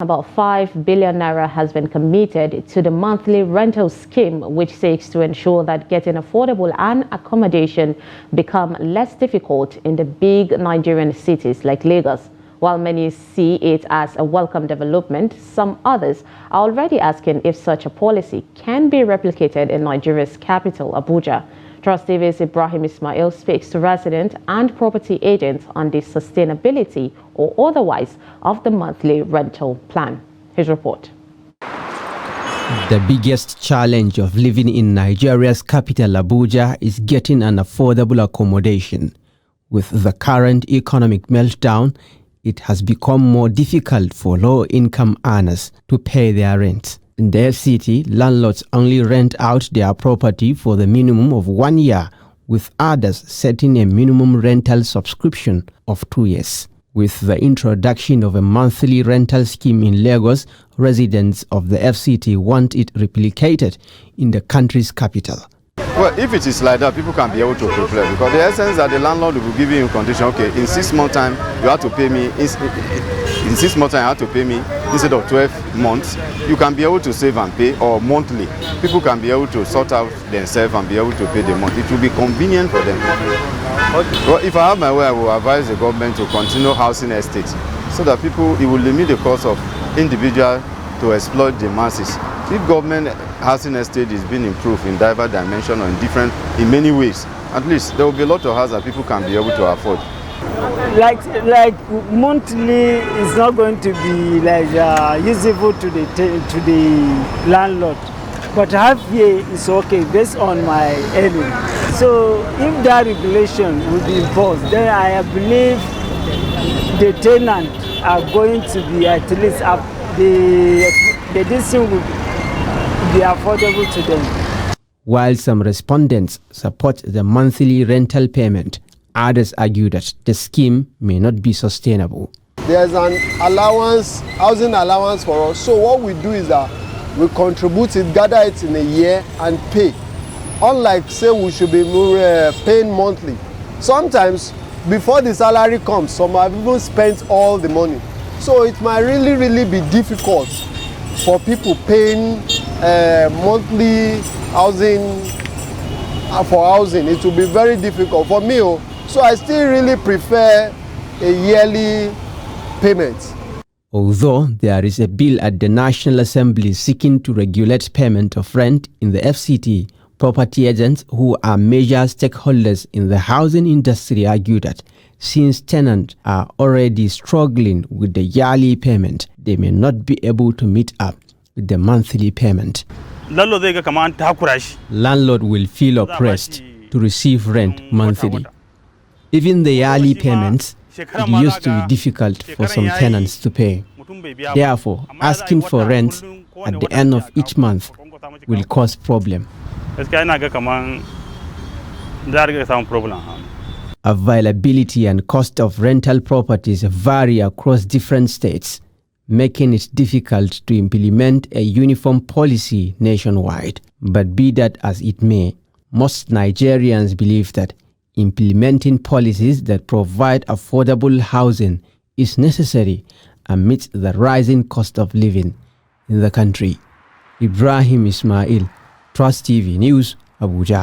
About 5 billion naira has been committed to the monthly rental scheme, which seeks to ensure that getting affordable and accommodation become less difficult in the big Nigerian cities like Lagos. While many see it as a welcome development, some others are already asking if such a policy can be replicated in Nigeria's capital, Abuja. Trust TV's Ibrahim Ismail speaks to residents and property agents on the sustainability or otherwise of the monthly rental plan. His report. The biggest challenge of living in Nigeria's capital, Abuja, is getting an affordable accommodation. With the current economic meltdown, it has become more difficult for low-income earners to pay their rent. In the FCT, landlords only rent out their property for the minimum of 1 year, with others setting a minimum rental subscription of 2 years. With the introduction of a monthly rental scheme in Lagos, residents of the FCT want it replicated in the country's capital. Well, if it is like that, people can be able to prepare, because the essence that the landlord will give you in condition, okay, in 6 months' time, you have to pay me, in 6 months' time, you have to pay me instead of 12 months. You can be able to save and pay, or monthly. People can be able to sort out themselves and be able to pay the month. It will be convenient for them. Well, if I have my way, I will advise the government to continue housing estates, so that people, it will limit the cost of individuals to exploit the masses. If government housing estate is being improved in diverse dimensions or in many ways, at least there will be a lot of houses that people can be able to afford. Like monthly is not going to be like usable to the landlord, but half year is okay based on my earning. So if that regulation will be imposed, then I believe the tenant are going to be at least up the distance will be affordable to them. While some respondents support the monthly rental payment, others argue that the scheme may not be sustainable. There's an allowance, housing allowance for us. So what we do is that we contribute it, gather it in a year and pay. Unlike, say, we should be paying monthly. Sometimes before the salary comes, some have even spent all the money. So it might really be difficult for people paying monthly housing for housing. It will be very difficult for me. So I still really prefer a yearly payment. Although there is a bill at the National Assembly seeking to regulate payment of rent in the FCT, property agents who are major stakeholders in the housing industry argue that since tenants are already struggling with the yearly payment, they may not be able to meet up with the monthly payment. Landlord will feel oppressed to receive rent monthly. Even the yearly payments, it used to be difficult for some tenants to pay. Therefore, asking for rent at the end of each month will cause problem. Availability and cost of rental properties vary across different states, making it difficult to implement a uniform policy nationwide. But be that as it may, most Nigerians believe that implementing policies that provide affordable housing is necessary amidst the rising cost of living in the country. Ibrahim Ismail, Trust TV News, Abuja.